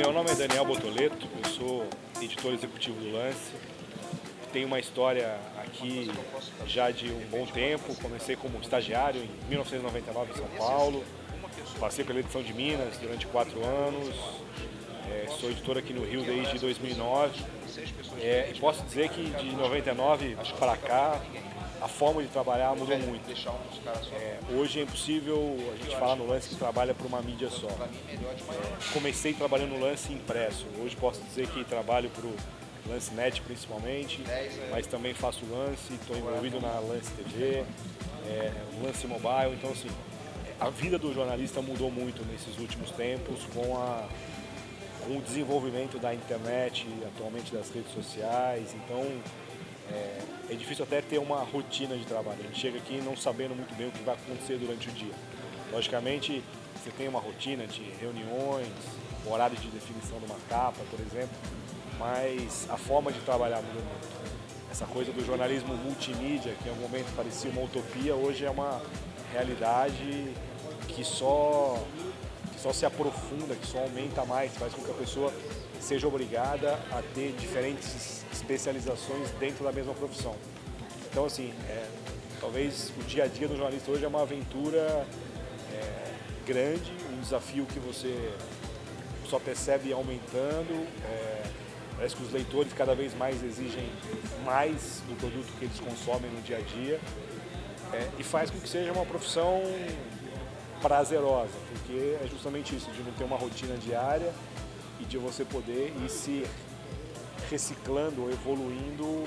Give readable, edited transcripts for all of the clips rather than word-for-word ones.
meu nome é Daniel Botoleto, eu sou editor executivo do Lance. Tenho uma história aqui já de um bom tempo. Comecei como estagiário em 1999 em São Paulo. Passei pela edição de Minas durante 4 anos. Sou editor aqui no Rio desde 2009. E posso dizer que de 99 para cá, a forma de trabalhar mudou muito. Hoje é impossível a gente falar no Lance que trabalha para uma mídia só. Comecei trabalhando no Lance impresso. Hoje posso dizer que trabalho para o Lance Net principalmente, mas também faço Lance, estou envolvido na Lance TV, Lance Mobile. Então, assim, a vida do jornalista mudou muito nesses últimos tempos com o desenvolvimento da internet, atualmente das redes sociais. Então, é difícil até ter uma rotina de trabalho. A gente chega aqui não sabendo muito bem o que vai acontecer durante o dia. Logicamente, você tem uma rotina de reuniões, horário de definição de uma capa, por exemplo, mas a forma de trabalhar mudou muito. Essa coisa do jornalismo multimídia, que em algum momento parecia uma utopia, hoje é uma realidade que só se aprofunda, que só aumenta mais, faz com que a pessoa seja obrigada a ter diferentes especializações dentro da mesma profissão. Então, assim, talvez o dia a dia do jornalista hoje é uma aventura grande, um desafio que você só percebe aumentando. Parece que os leitores cada vez mais exigem mais do produto que eles consomem no dia a dia, e faz com que seja uma profissão prazerosa, porque é justamente isso, de não ter uma rotina diária e de você poder ir se reciclando ou evoluindo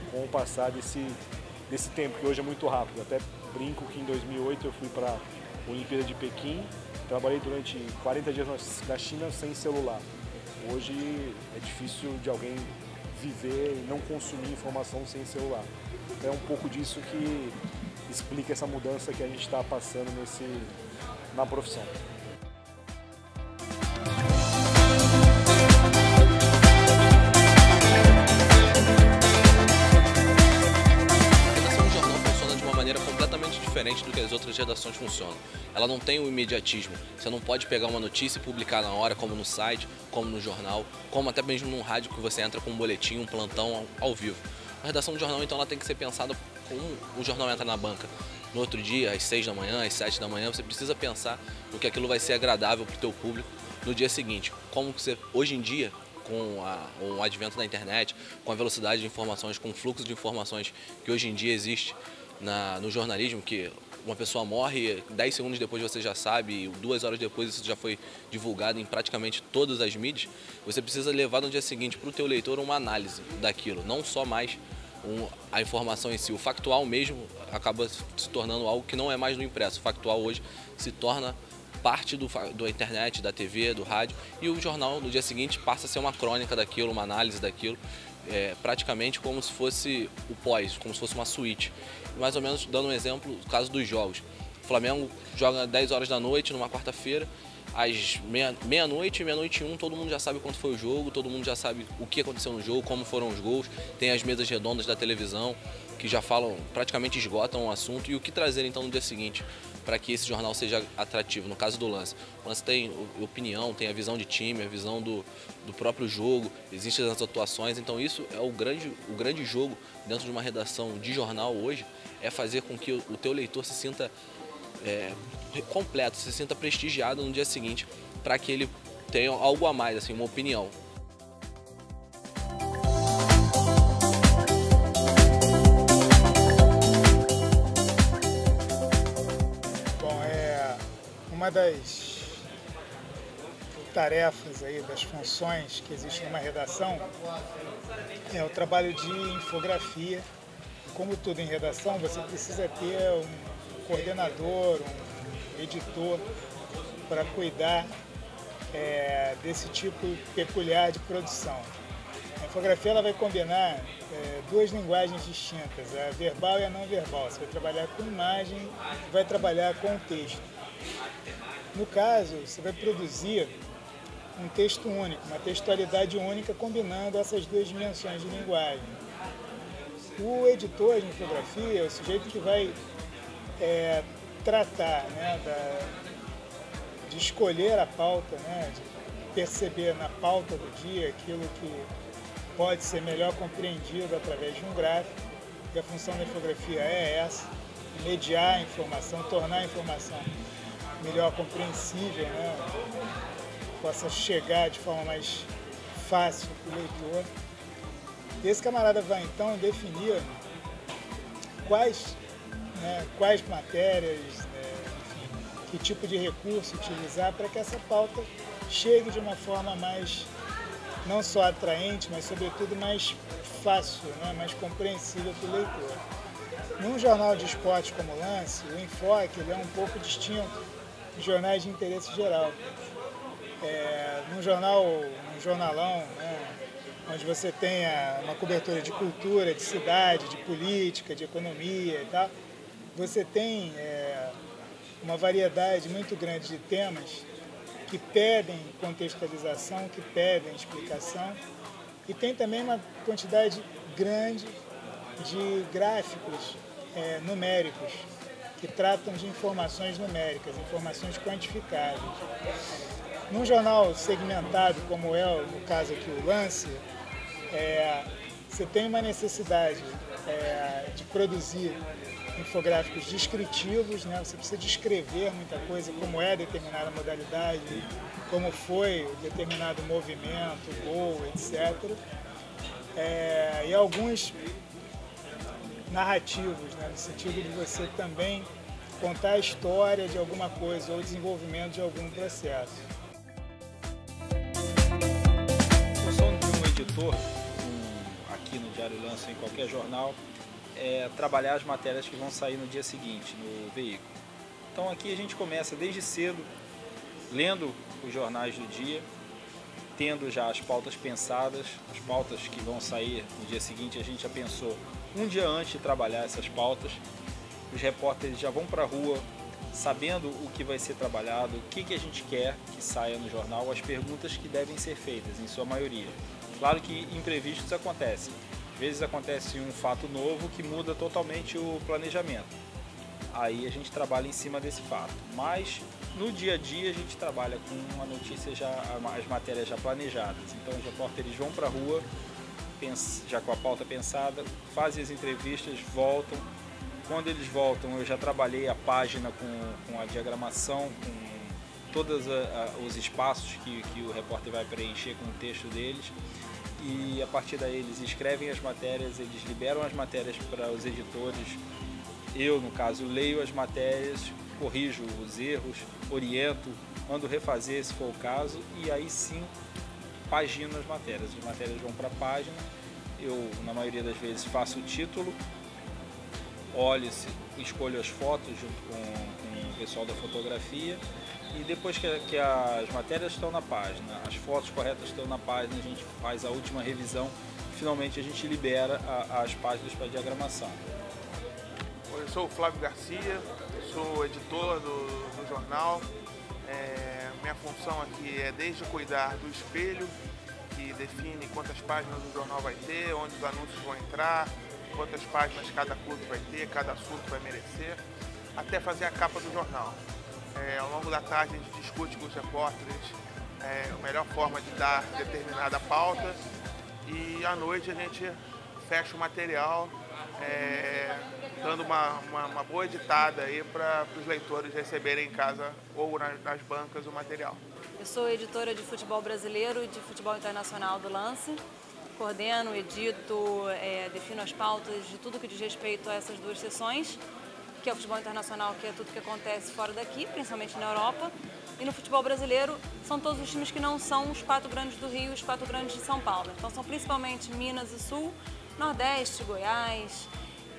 com o passar desse tempo, que hoje é muito rápido. Até brinco que em 2008 eu fui para a Olimpíada de Pequim, trabalhei durante 40 dias na China sem celular. Hoje é difícil de alguém viver e não consumir informação sem celular. Então é um pouco disso que explica essa mudança que a gente está passando na profissão. Completamente diferente do que as outras redações funcionam. Ela não tem o imediatismo. Você não pode pegar uma notícia e publicar na hora, como no site, como no jornal, como até mesmo num rádio que você entra com um boletim, um plantão ao vivo. A redação do jornal, então, ela tem que ser pensada como o jornal entra na banca. No outro dia, às 6 da manhã, às 7 da manhã, você precisa pensar no que aquilo vai ser agradável para o teu público no dia seguinte. Como que você, hoje em dia, com o advento da internet, com a velocidade de informações, com o fluxo de informações que hoje em dia existe no jornalismo, que uma pessoa morre, 10 segundos depois você já sabe, 2 horas depois isso já foi divulgado em praticamente todas as mídias, você precisa levar no dia seguinte para o teu leitor uma análise daquilo, não só mais a informação em si. O factual mesmo acaba se tornando algo que não é mais no impresso. O factual hoje se torna parte da internet, da TV, do rádio, e o jornal no dia seguinte passa a ser uma crônica daquilo, uma análise daquilo, praticamente como se fosse o pós, como se fosse uma suíte. Mais ou menos dando um exemplo, no caso dos jogos. O Flamengo joga 10 horas da noite numa quarta-feira, às meia-noite e 1, todo mundo já sabe quanto foi o jogo, todo mundo já sabe o que aconteceu no jogo, como foram os gols, tem as mesas redondas da televisão que já falam, praticamente esgotam o assunto, e o que trazer então no dia seguinte para que esse jornal seja atrativo. No caso do Lance, o Lance tem opinião, tem a visão de time, a visão do próprio jogo, existem as atuações, então isso é o grande jogo dentro de uma redação de jornal hoje, é fazer com que o teu leitor se sinta completo, se sinta prestigiado no dia seguinte, para que ele tenha algo a mais, assim, uma opinião. Uma das tarefas aí, das funções que existem numa redação é o trabalho de infografia. Como tudo em redação, você precisa ter um coordenador, um editor para cuidar desse tipo peculiar de produção. A infografia ela vai combinar duas linguagens distintas, a verbal e a não verbal. Você vai trabalhar com imagem, vai trabalhar com texto. No caso, você vai produzir um texto único, uma textualidade única, combinando essas duas dimensões de linguagem. O editor de infografia é o sujeito que vai tratar, né, de escolher a pauta, né, perceber na pauta do dia aquilo que pode ser melhor compreendido através de um gráfico, e a função da infografia é essa, mediar a informação, tornar a informação melhor compreensível, né? Possa chegar de forma mais fácil para o leitor. Esse camarada vai então definir quais matérias, enfim, que tipo de recurso utilizar para que essa pauta chegue de uma forma mais, não só atraente, mas sobretudo mais fácil, né? Mais compreensível para o leitor. Num jornal de esportes como o Lance, o enfoque ele é um pouco distinto de jornais de interesse geral. Num jornalão, né, onde você tenha uma cobertura de cultura, de cidade, de política, de economia e tal, você tem uma variedade muito grande de temas que pedem contextualização, que pedem explicação, e tem também uma quantidade grande de gráficos numéricos, que tratam de informações numéricas, informações quantificáveis. Num jornal segmentado, como é no caso aqui o Lance, você tem uma necessidade de produzir infográficos descritivos, né? Você precisa descrever muita coisa, como é determinada modalidade, como foi determinado movimento, gol, etc. E alguns narrativos, né? No sentido de você também contar a história de alguma coisa ou o desenvolvimento de algum processo. A função de um editor, aqui no Diário Lance ou em qualquer jornal, é trabalhar as matérias que vão sair no dia seguinte, no veículo. Então aqui a gente começa desde cedo, lendo os jornais do dia, tendo já as pautas pensadas, as pautas que vão sair no dia seguinte, a gente já pensou um dia antes de trabalhar essas pautas. Os repórteres já vão para a rua sabendo o que vai ser trabalhado, o que a gente quer que saia no jornal, as perguntas que devem ser feitas, em sua maioria. Claro que imprevistos acontecem. Às vezes acontece um fato novo que muda totalmente o planejamento. Aí a gente trabalha em cima desse fato. Mas no dia a dia a gente trabalha com a notícia as matérias já planejadas. Então os repórteres vão para a rua, já com a pauta pensada, fazem as entrevistas, voltam. Quando eles voltam, eu já trabalhei a página com a diagramação, com todos os espaços que o repórter vai preencher com o texto deles. E a partir daí eles escrevem as matérias, eles liberam as matérias para os editores. Eu, no caso, leio as matérias, corrijo os erros, oriento, mando refazer se for o caso, e aí sim pagino as matérias. As matérias vão para a página, eu, na maioria das vezes, faço o título, escolho as fotos junto com o pessoal da fotografia, e depois que as matérias estão na página, as fotos corretas estão na página, a gente faz a última revisão e finalmente a gente libera as páginas para diagramação. Eu sou o Flávio Garcia, sou editor do jornal. Minha função aqui é desde cuidar do espelho, que define quantas páginas o jornal vai ter, onde os anúncios vão entrar, quantas páginas cada clube vai ter, cada assunto vai merecer, até fazer a capa do jornal. Ao longo da tarde a gente discute com os repórteres a melhor forma de dar determinada pauta, e à noite a gente fecha o material, dando uma boa editada aí para os leitores receberem em casa ou nas bancas o material. Eu sou editora de futebol brasileiro e de futebol internacional do Lance. Coordeno, edito, defino as pautas de tudo que diz respeito a essas duas seções, que é o futebol internacional, que é tudo que acontece fora daqui, principalmente na Europa. E no futebol brasileiro são todos os times que não são os 4 grandes do Rio e os 4 grandes de São Paulo. Então são principalmente Minas e Sul, Nordeste, Goiás,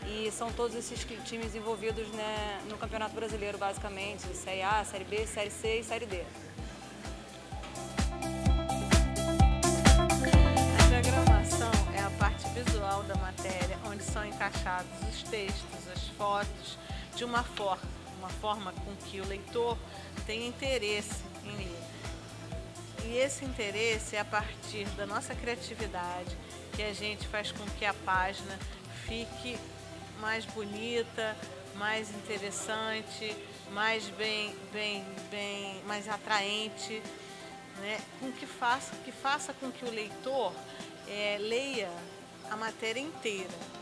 e são todos esses times envolvidos, né, no Campeonato Brasileiro, basicamente, Série A, Série B, Série C e Série D. A diagramação é a parte visual da matéria, onde são encaixados os textos, as fotos, de uma forma com que o leitor tenha interesse em ler. E esse interesse é a partir da nossa criatividade, que a gente faz com que a página fique mais bonita, mais interessante, mais mais atraente. né, que faça com que o leitor leia a matéria inteira.